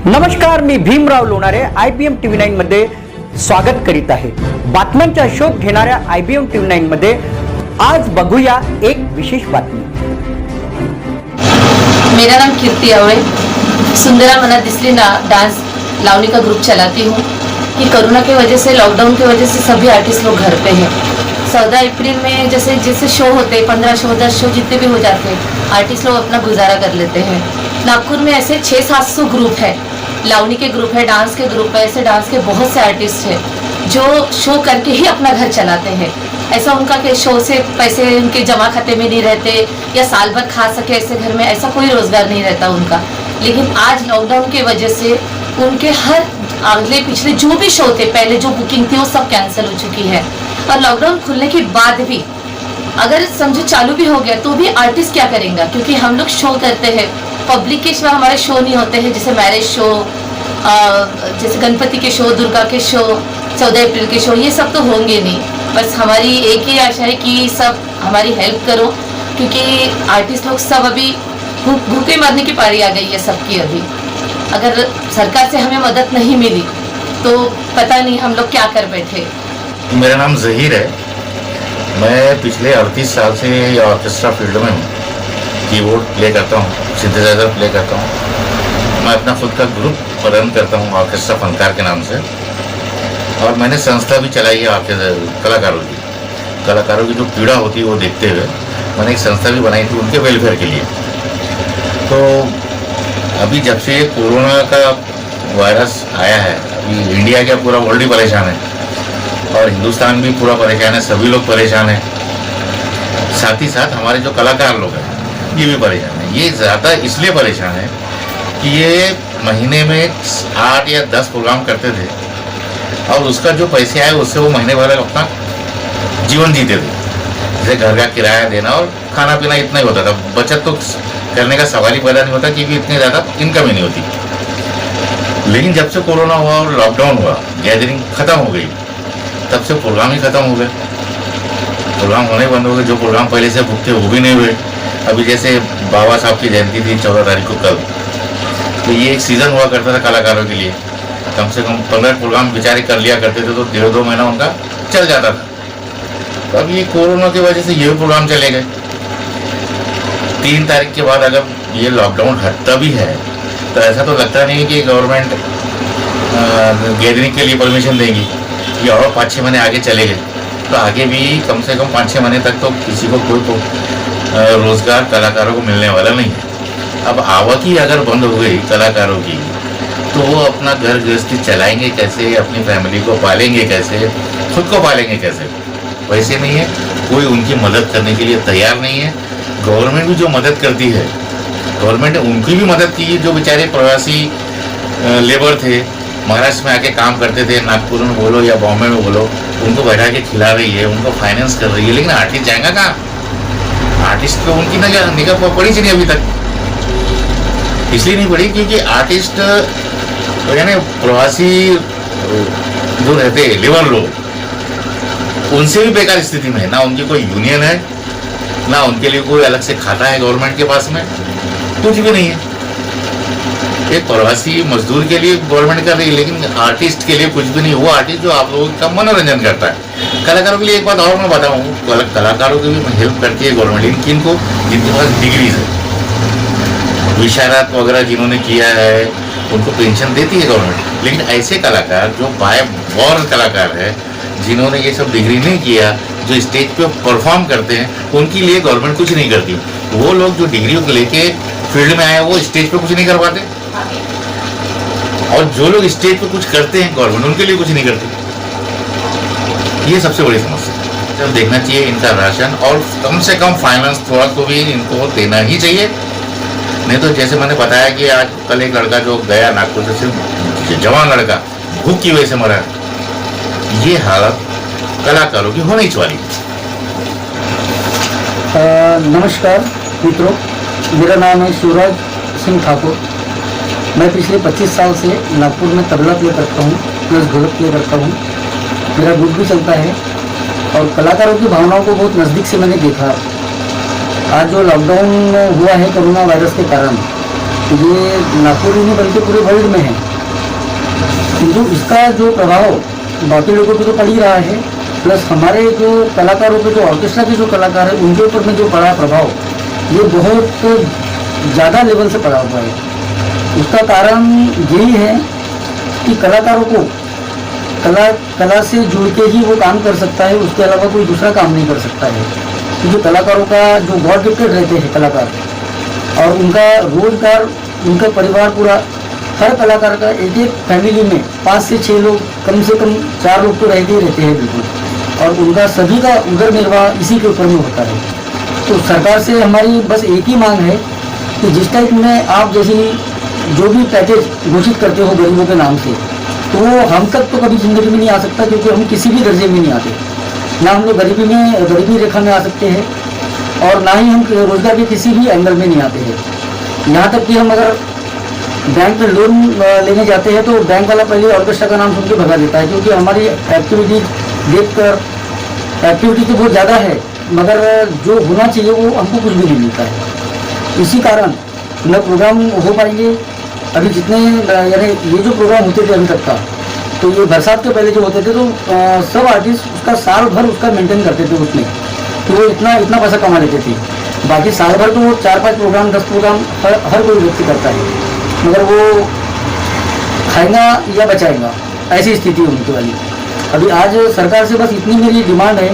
नमस्कार, मी Bhimrao Lonare IBM TV 9 मध्ये स्वागत करीत आहे। बातम्यांचा शोध घेणाऱ्या IBM TV 9 मध्ये आज बघूया एक विशेष बातमी। मेरा नाम कीर्ति अवळे, सुंदरा मना दिसली ना डांस लावनी का ग्रुप चलाती हूँ कि कोरोना की वजह से, लॉकडाउन की वजह से सभी आर्टिस्ट लोग घर पे हैं। 14 अप्रैल में जैसे शो होते, 15 शो 10 शो जितने भी हो जाते हैं, आर्टिस्ट लोग अपना गुजारा कर लेते हैं। नागपुर में ऐसे 600-700 ग्रुप है, लावनी के ग्रुप है, डांस के ग्रुप है, ऐसे डांस के बहुत से आर्टिस्ट हैं जो शो करके ही अपना घर चलाते हैं। ऐसा उनका कि शो से पैसे उनके जमा खाते में नहीं रहते या साल भर खा सके ऐसे घर में, ऐसा कोई रोजगार नहीं रहता उनका। लेकिन आज लॉकडाउन की वजह से उनके हर अगले पिछले जो भी शो थे, पहले जो बुकिंग थी वो सब कैंसिल हो चुकी है। और लॉकडाउन खुलने के बाद भी अगर समझो चालू भी हो गया तो भी आर्टिस्ट क्या करेंगे, क्योंकि हम लोग शो करते हैं, पब्लिक के सिवा हमारे शो नहीं होते हैं, जैसे मैरिज शो, जैसे गणपति के शो, दुर्गा के शो, 14 अप्रैल के शो, ये सब तो होंगे नहीं। बस हमारी एक ही आशा है कि सब हमारी हेल्प करो, क्योंकि आर्टिस्ट लोग सब अभी भूखे मरने की पारी आ गई है सबकी। अभी अगर सरकार से हमें मदद नहीं मिली तो पता नहीं हम लोग क्या कर बैठे। मेरा नाम जहीर है। मैं पिछले 38 साल से ऑर्केस्ट्रा फील्ड में हूँ। कीबोर्ड प्ले करता हूँ, सिंथेसाइजर प्ले करता हूँ। मैं अपना खुद का ग्रुप रन करता हूँ ऑर्केस्ट्रा फनकार के नाम से, और मैंने संस्था भी चलाई है कलाकारों की जो पीड़ा होती है वो देखते हुए मैंने एक संस्था भी बनाई थी उनके वेलफेयर के लिए। तो अभी जब से कोरोना का वायरस आया है, अभी इंडिया का पूरा वर्ल्ड ही परेशान है और हिंदुस्तान भी पूरा परेशान है, सभी लोग परेशान हैं। साथ ही साथ हमारे जो कलाकार लोग हैं ये भी परेशान है। ये ज़्यादा इसलिए परेशान है कि ये महीने में 8 या 10 प्रोग्राम करते थे और उसका जो पैसे आए उससे वो महीने भर अपना जीवन जीते थे। जैसे घर का किराया देना और खाना पीना इतना ही होता था, बचत तो करने का सवाल ही पैदा नहीं होता क्योंकि इतनी ज़्यादा इनकम ही नहीं होती। लेकिन जब से कोरोना हुआ और लॉकडाउन हुआ, गैदरिंग ख़त्म हो गई, तब से प्रोग्राम ही ख़त्म हो गए। प्रोग्राम होने बंद हो गए। जो प्रोग्राम पहले से बुक थे वो भी नहीं हुए। अभी जैसे बाबा साहब की जयंती थी 14 तारीख को कल, तो ये एक सीज़न हुआ करता था कलाकारों के लिए। कम से कम 15 प्रोग्राम बेचारे कर लिया करते थे तो 1.5-2 महीना उनका चल जाता था। तो अब ये कोरोना की वजह से ये भी प्रोग्राम चले गए। 3 तारीख के बाद अगर ये लॉकडाउन हटता भी है तो ऐसा तो लगता नहीं कि गवर्नमेंट गैदरिंग के लिए परमिशन देगी। ये और 5-6 महीने आगे चले गए तो आगे भी कम से कम 5-6 महीने तक तो किसी को कोई रोजगार कलाकारों को मिलने वाला नहीं है। अब आवक ही अगर बंद हो गई कलाकारों की तो वो अपना घर गृहस्थी चलाएंगे कैसे, अपनी फैमिली को पालेंगे कैसे, खुद को पालेंगे कैसे? वैसे नहीं है, कोई उनकी मदद करने के लिए तैयार नहीं है। गवर्नमेंट भी जो मदद करती है, गवर्नमेंट ने उनकी भी मदद की। जो बेचारे प्रवासी लेबर थे, महाराष्ट्र में आके काम करते थे, नागपुर में बोलो या बॉम्बे में बोलो, उनको बैठा के खिला रही है, उनको फाइनेंस कर रही है। लेकिन आर्टिस्ट जाएगा कहाँ? आर्टिस्ट तो उनकी निगाह पड़ी नहीं अभी तक। इसलिए नहीं पड़ी क्योंकि आर्टिस्ट यानी प्रवासी जो रहते हैं लेबर लोग, उनसे भी बेकार स्थिति में है। ना उनकी कोई यूनियन है, ना उनके लिए कोई अलग से खाता है गवर्नमेंट के पास में, कुछ भी नहीं है। एक प्रवासी मजदूर के लिए गवर्नमेंट कर रही है, लेकिन आर्टिस्ट के लिए कुछ भी नहीं। वो आर्टिस्ट जो आप लोगों का मनोरंजन करता है। कलाकारों के लिए एक बात और मैं बताऊँ, कलाकारों की भी हेल्प करती है गवर्नमेंट, लेकिन किनको? जिनके पास डिग्रीज है, विशारत वगैरह जिन्होंने किया है, उनको पेंशन देती है गवर्नमेंट। लेकिन ऐसे कलाकार जो बाय बॉर्न कलाकार है, जिन्होंने ये सब डिग्री नहीं किया, जो स्टेज पे परफॉर्म करते हैं, उनके लिए गवर्नमेंट कुछ नहीं करती। वो लोग जो डिग्री लेके फील्ड में आए वो स्टेज पे कुछ नहीं कर पाते, और जो लोग स्टेज पे कुछ करते हैं गवर्नमेंट उनके लिए कुछ नहीं करती। ये सबसे बड़ी समस्या है। जब देखना चाहिए इनका राशन, और कम से कम फाइनेंस थोड़ा तो भी इनको देना ही चाहिए। नहीं तो जैसे मैंने बताया कि आज कल एक लड़का जो गया नागपुर से, सिर्फ जवान लड़का भूख की वजह से मरा। ये हालत कलाकारों की होनी चाहिए। नमस्कार मित्रों, मेरा नाम है सूरज सिंह ठाकुर। मैं पिछले 25 साल से नागपुर में तबला प्ले करता हूँ, प्लस ढोलक प्ले करता हूँ। मेरा ग्रुप भी चलता है और कलाकारों की भावनाओं को बहुत नज़दीक से मैंने देखा। आज जो लॉकडाउन हुआ है कोरोना वायरस के कारण, ये नागपुर ही नहीं बल्कि पूरे वर्ल्ड में है, किंतु इसका जो प्रभाव बाकी लोगों पे तो पड़ ही रहा है, प्लस हमारे जो कलाकारों पे, जो ऑर्केस्ट्रा के जो कलाकार हैं उनके ऊपर में जो पड़ा प्रभाव ये बहुत ज़्यादा लेवल से पड़ा हुआ है। उसका कारण यही है कि कलाकारों को कला से जुड़ के ही वो काम कर सकता है, उसके अलावा कोई दूसरा काम नहीं कर सकता है। क्योंकि कलाकारों का जो गॉड गिफ्टेड रहते हैं कलाकार, और उनका रोजगार, उनका परिवार पूरा, हर कलाकार का एक एक फैमिली में 5 से 6 लोग, कम से कम 4 लोग तो रहते ही रहते हैं बिल्कुल, और उनका सभी का उदर निर्वाह इसी के ऊपर में होता है। तो सरकार से हमारी बस एक ही मांग है कि जिस टाइप में आप जैसी जो भी पैकेज घोषित करते हो गरीबों के नाम से, तो वो हम तक तो कभी जिंदगी में नहीं आ सकता, क्योंकि हम किसी भी दर्जे में नहीं आते। ना हम लोग गरीबी रेखा में आ सकते हैं, और ना ही हम रोजगार के किसी भी एंगल में नहीं आते हैं। यहाँ तक कि हम अगर बैंक में लोन लेने जाते हैं तो बैंक वाला पहले ऑर्केस्ट्रा का नाम सुन के भगा देता है, क्योंकि हमारी एक्टिविटी देखकर, एक्टिविटी तो बहुत ज़्यादा है मगर जो होना चाहिए वो हमको कुछ भी नहीं मिलता है। इसी कारण न प्रोग्राम हो पाएंगे। अभी जितने यानी ये जो प्रोग्राम होते थे अभी तक का, तो ये बरसात के पहले जो होते थे तो सब आर्टिस्ट उसका साल भर उसका मेंटेन करते थे उसमें, तो वो इतना पैसा कमा लेते थे। बाकी साल भर तो वो 4-5 प्रोग्राम 10 प्रोग्राम हर कोई व्यक्ति करता है, मगर वो खाएगा या बचाएगा, ऐसी स्थिति है उनकी वाली। अभी आज सरकार से बस इतनी मेरी डिमांड है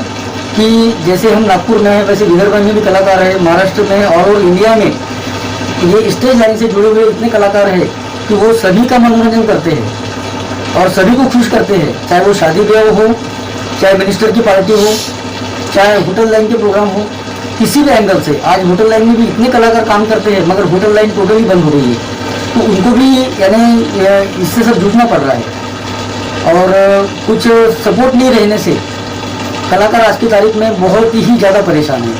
कि जैसे हम नागपुर में हैं वैसे विदर्भ में भी कलाकार है, महाराष्ट्र में और इंडिया में ये स्टेज लाइन से जुड़े हुए इतने कलाकार हैं कि वो सभी का मनोरंजन करते हैं और सभी को खुश करते हैं, चाहे वो शादी ब्याह हो, चाहे मिनिस्टर की पार्टी हो, चाहे होटल लाइन के प्रोग्राम हो, किसी भी एंगल से। आज होटल लाइन में भी इतने कलाकार काम करते हैं मगर होटल लाइन टोटली बंद हो रही है, तो उनको भी यानी इससे सब जूझना पड़ रहा है। और कुछ सपोर्ट नहीं रहने से कलाकार आज की तारीख में बहुत ही ज़्यादा परेशान है।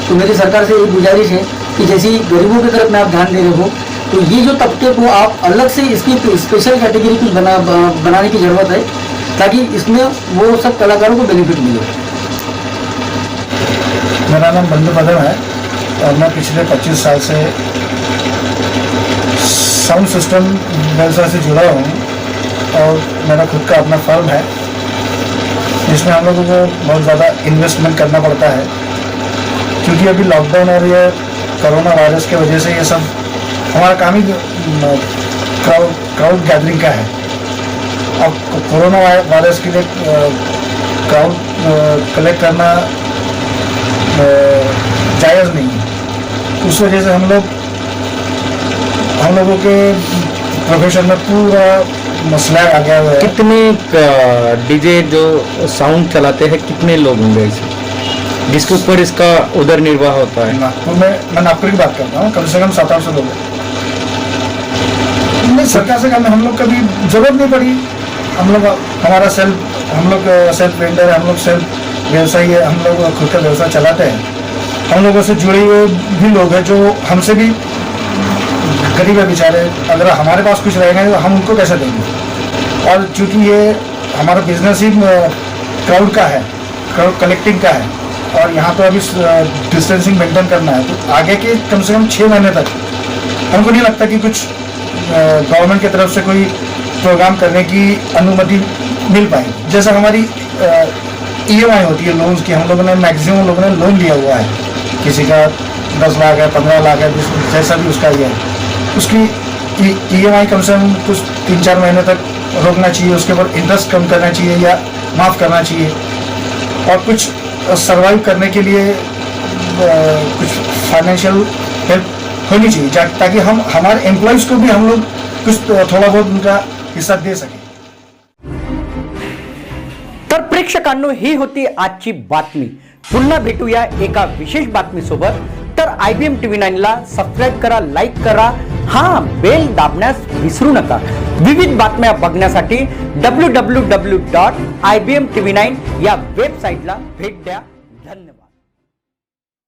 तो मेरी सरकार से एक गुजारिश है कि जैसी गरीबों की तरफ में आप ध्यान दे रहे हो, तो ये जो तबके को आप अलग से इसकी स्पेशल कैटेगरी कुछ बनाने की ज़रूरत है, ताकि इसमें वो सब कलाकारों को बेनिफिट मिले। मेरा नाम बंधु पदम है और मैं पिछले 25 साल से साउंड सिस्टम व्यवसाय से जुड़ा हूँ और मेरा खुद का अपना फर्म है, जिसमें हम लोगों को बहुत ज़्यादा इन्वेस्टमेंट करना पड़ता है, क्योंकि अभी लॉकडाउन और ये कोरोना वायरस के वजह से ये सब हमारा काम ही क्राउड गैदरिंग का है। अब कोरोना वायरस के लिए क्राउड कलेक्ट करना जायज़ नहीं है। उस वजह से हम लोगों के प्रोफेशन में पूरा मसला आ गया हुआ है। कितने डीजे जो साउंड चलाते हैं कितने लोग होंगे इसे, जिसके ऊपर इसका उदर निर्वाह होता है? नागपुर में, मैं नागपुर की बात करता हूँ, कम से कम 700-800 लोग हैं। सरकार से काम हम लोग कभी जरूरत नहीं पड़ी। हम लोग सेल्फ वेंडर है, हम लोग सेल्फ व्यवसायी है, हम लोग खुद का व्यवसाय चलाते हैं। हम लोगों से जुड़े हुए भी लोग हैं जो हमसे भी गरीब है बेचारे, अगर हमारे पास कुछ रहेगा तो हम उनको कैसे देंगे। और चूँकि ये हमारा बिजनेस ही क्राउड का है, क्राउड कलेक्टिंग का है, और यहाँ तो अभी डिस्टेंसिंग मेंटेन करना है, तो आगे के कम से कम 6 महीने तक हमको नहीं लगता कि कुछ गवर्नमेंट की तरफ से कोई प्रोग्राम करने की अनुमति मिल पाएगी। जैसा हमारी EMI होती है लोन्स की, हम लोगों ने मैक्सिमम लोगों ने लोन लिया हुआ है, किसी का 10 लाख है, 15 लाख है, जैसा भी उसका ये है, उसकी EMI कम से कम कुछ 3-4 महीने तक रोकना चाहिए, उसके ऊपर इंटरेस्ट कम करना चाहिए या माफ़ करना चाहिए, और कुछ सर्वाइव करने के लिए कुछ फाइनेंशियल हेल्प होनी चाहिए, ताकि हम हमारे एम्प्लॉयज़ को भी हम लोग कुछ थोड़ा बहुत उनका हिस्सा दे सकें। तर प्रेक्षकांनो, ही होती आजची बातमी। पुन्हा भेटूया एका विशेष बातमीसोबत। तर IBM TV9 ला सबस्क्राईब करा, लाईक करा, हां बेल दाबण्यास विसरू नका। विविध बातम्या बघण्यासाठी www.ibmtv9 या वेबसाईटला भेट द्या। धन्यवाद।